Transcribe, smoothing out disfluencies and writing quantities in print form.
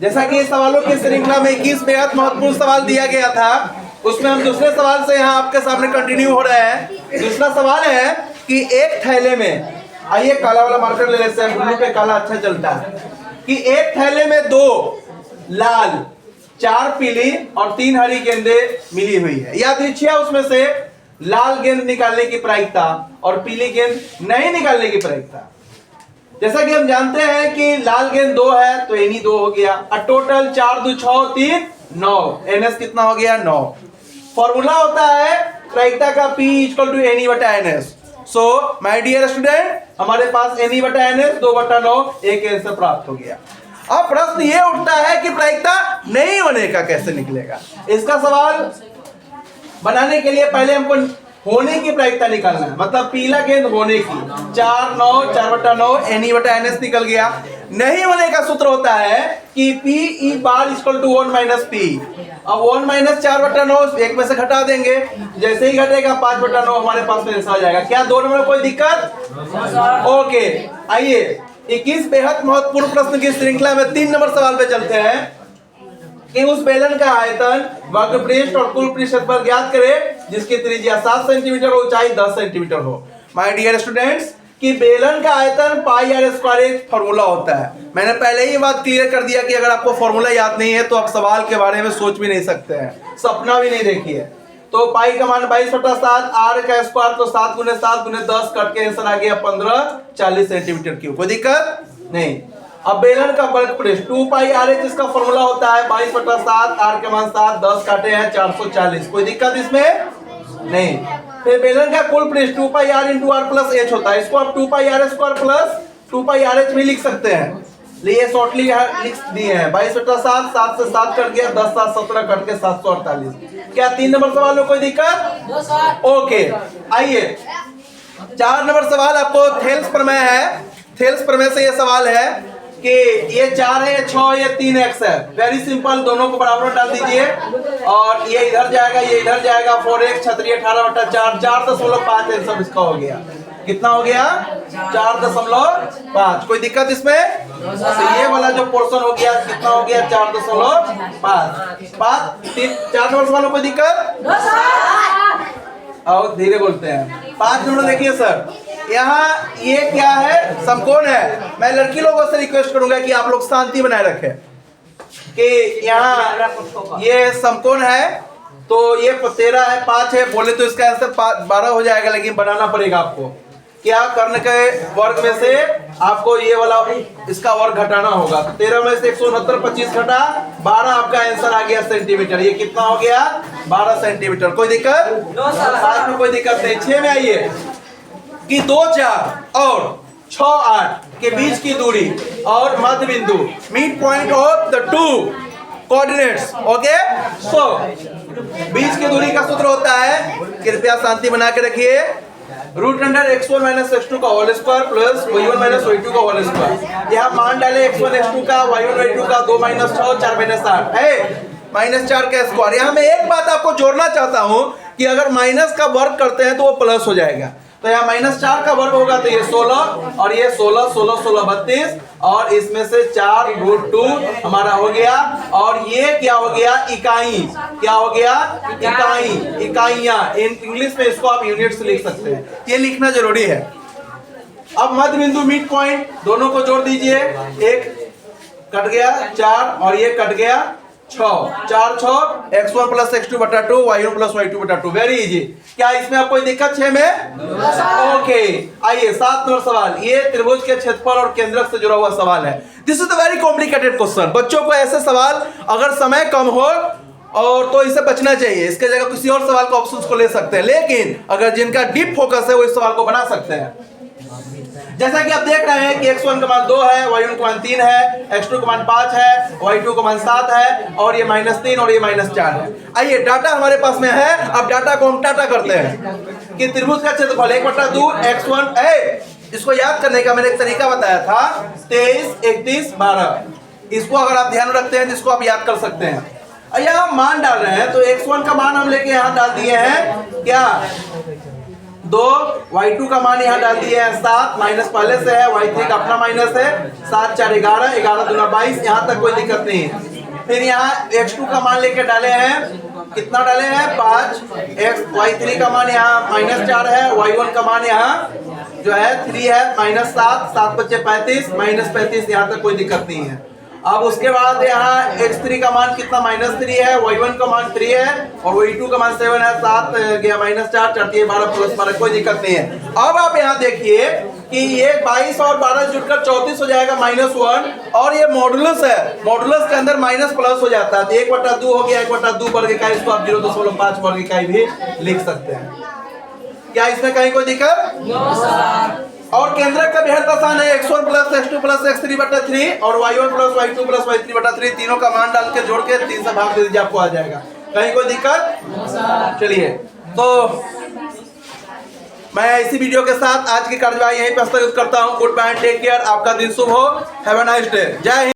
जैसा कि सवालों की श्रृंखला में 21 बेहद महत्वपूर्ण सवाल दिया गया था, उसमें हम दूसरे सवाल से यहाँ आपके सामने कंटिन्यू हो रहे हैं। दूसरा सवाल है कि एक थैले में, आइए काला वाला मार्कर ले लेते हैं, ब्लू पे काला अच्छा चलता है, कि एक थैले में 2 लाल, 4 पीली और 3 हरी गेंदे मिली हुई है। यादृच्छिक उसमें से लाल गेंद निकालने की प्रायिकता और पीली गेंद नहीं निकालने की प्रायिकता। जैसा कि हम जानते हैं कि लाल गेंद 2 है तो एनी 2 हो गया, और टोटल 4 2 6 3 9, एनएस कितना हो गया 9। फॉर्मूला होता है प्रायिकता का P इक्वल टू एनी बटा N S. So my dear student, हमारे पास एनी बटा एनएस 2/9 एक आंसर प्राप्त हो गया। अब प्रश्न ये उठता है कि प्रायिकता नहीं होने का कैसे निकलेगा। इसका सवाल बनाने के लिए पहले हमको होने की प्रायिकता निकालना है, मतलब पीला गेंद होने की 4 9 4/9 एनी बटा एनएस निकल गया। नहीं होने का सूत्र होता है कि P E bar equal to 1 माइनस P। अब 1 माइनस 4/9 एक में से घटा देंगे, जैसे ही घटेगा 5/9 हमारे पास में आंसर आ जाएगा। क्या दो नंबर में कोई दिक्कत? ओके, आइए 21 बेहद महत्वपूर्ण प्रश्न की श्रृंखला में 3 नंबर सवाल पे चलते हैं कि उस बेलन का आयतन, वक्र पृष्ठ और कुल पृष्ठफल ज्ञात करें जिसकी त्रिज्या 7 सेंटीमीटर और ऊंचाई 10 सेंटीमीटर हो। माय डियर स्टूडेंट्स, कि बेलन का आयतन पाई आर स्क्वायर एक फॉर्मूला होता है। मैंने पहले ही बात क्लियर कर दिया कि अगर आपको फॉर्मूला याद नहीं है तो आप सवाल के बारे में सोच भी नहीं सकते हैं, सपना भी नहीं देखिए। तो पाई का मान 22/7, आर का स्क्वायर तो 7 × 7 × 10 कट के आंसर आ गया 15 40 सेंटीमीटर क्यूब। कोई दिक्कत नहीं। अब बेलन का वर्ग पृष्ठ 2 पाई आर एच इसका फॉर्मूला होता है 22/7, आर के मान 7 10 काटे हैं 440। कोई दिक्कत इसमें नहीं। फिर बेलन का कुल पृष्ठ 2 pi r into r plus h होता है, इसको आप 2 pi r square plus 2 pi r h भी लिख सकते हैं। लिए शॉर्टली लिख दिए हैं 22/7, 7 से 7 कट गया 10 7 17 कट के 748। क्या 3 नंबर सवाल में कोई दिक्कत? ओके, आइए 4 नंबर सवाल आपको थेल्स प्रमेय है। थेल्स प्रमेय से ये सवाल है कि ये 4 है, 6 ये 3x है। वेरी सिंपल, दोनों को बराबर डाल दीजिए और ये इधर जाएगा ये इधर जाएगा। 4x छतरी 18/4 4.5 आंसर इसका हो गया। कितना हो गया? 4.5। कोई दिक्कत इसमें? तो ये वाला जो पोर्शन हो गया कितना हो गया? 4.5। 4 नंबर सवाल में कोई दिक्कत? और धीरे बोलते हैं। 5 नंबर देखिए सर, यहाँ ये क्या है? समकोण है। मैं लड़की लोगों से रिक्वेस्ट करूंगा कि आप लोग शांति बनाए रखें कि यहाँ ये समकोण है, तो ये 13 है 5 है, बोले तो इसका आंसर 12 हो जाएगा, लेकिन बनाना पड़ेगा आपको। क्या कर्ण के वर्ग में से आपको ये वाला इसका वर्ग घटाना होगा। तो 13 में से 169 25 घटा 12, आपका आंसर आ गया सेंटीमीटर। ये कितना हो गया? 12 सेंटीमीटर। कोई दिक्कत? 5 में कोई दिक्कत नहीं। 6 में आइए कि 2 4 और 6 8 के बीच की दूरी और मध्य बिंदु, mid point of the 2 coordinates. Okay, so बीच की दूरी का सूत्र होता है, कृपया शांति बना के रखिए, √x1 - x2 का whole square plus y1 - y2 का होल स्क्वायर। यहाँ मान डाले x1 x2 का, y1 y2 का, 2 - 6 4 - 8 है -4 का स्क्वायर। यहाँ मैं एक बात आपको जोड़ना चाहता हूँ कि अगर माइनस का वर्ग करते हैं तो वो प्लस हो जाएगा। तो यहाँ -4 का वर्ग होगा तो ये 16 और ये 16 16 16 32 और इसमें से 4 √2 हमारा हो गया। और ये क्या हो गया? इकाई। क्या हो गया? इकाई, इकाइयां। इंग्लिश में इसको आप यूनिट्स लिख सकते हैं, ये लिखना जरूरी है। अब मध्य बिंदु मिड पॉइंट दोनों को जोड़ दीजिए, एक कट गया 4 और ये कट गया 6, 4 6 x1 + x2/2 y1 + y2/2। Very easy. क्या इसमें आप कोई दिक्कत 6 में? ओके, आइए 7 नंबर सवाल। ये त्रिभुज के क्षेत्रफल और केंद्रक से जुड़ा हुआ सवाल है। This is the very complicated question. बच्चों को ऐसे सवाल अगर समय कम हो और तो इसे बचना चाहिए, इसके जगह किसी और सवाल के ऑप्शंस को ले सकते हैं, लेकिन अगर जिनका डीप फोकस है वो इस सवाल को बना सकते हैं। जैसा कि आप देख रहे हैं कि x1 का मान 2 है, y1 का मान 3 है, x2 का मान 5 है, y2 का मान 7 है और ये -3 और ये -4 है। आइए डाटा हमारे पास में है, अब डाटा को हम टाटा करते हैं कि त्रिभुज का क्षेत्रफल 1/2 x1। इसको याद करने का मैंने एक तरीका बताया था, 23 31 12। इसको अगर आप ध्यान रखते हैं तो इसको आप याद कर सकते हैं। यहाँ हम मान डाल रहे हैं तो x1 का मान हम लेके यहाँ डाल दिए हैं क्या? 2, y2 का मान यहाँ डाल दिए हैं 7, माइनस पहले से है, y3 का अपना माइनस है, 7 4 11, 11 दूना 22, यहाँ तक कोई दिक्कत नहीं है। फिर यहाँ x2 का मान लेके डाले हैं, कितना डाले हैं 5, y3 का मान यहाँ -4 है, y1 का मान यहाँ जो है 3 है, -7, 7 बचे 35, -35, यहाँ तक कोई दिक्कत नहीं है। अब उसके बाद यहाँ x3 का मान कितना -3 है, y1 का मान 3 है और y2 का मान 7 है, 7 गया -4, 4 12 प्लस 12, कोई दिक्कत नहीं है। अब आप यहाँ देखिए कि ये 22 और 12 जुड़कर 34 हो जाएगा -1, और ये मॉडुलस है, मॉडुलस के अंदर माइनस प्लस हो जाता है, तो 1/2 हो गया, 1/2 वर्ग इकाई, इसको आप 0.5 वर्ग इकाई भी लिख सकते हैं। क्या इसमें कहीं कोई दिक्कत? No sir. और केंद्रक का बेहद आसान है, x1 plus x2 plus x3/3 और y1 plus y2 plus y3/3, तीनों का मान डाल के जोड़ के 3 से भाग दे दीजिए, आपको आ जाएगा। कहीं कोई दिक्कत? चलिए, तो मैं इसी वीडियो के साथ आज की कार्यवाही यहीं पर स्थगित करता हूँ। गुड बाय, टेक केयर, आपका दिन शुभ हो, हैव अ नाइस डे, जय हिंद।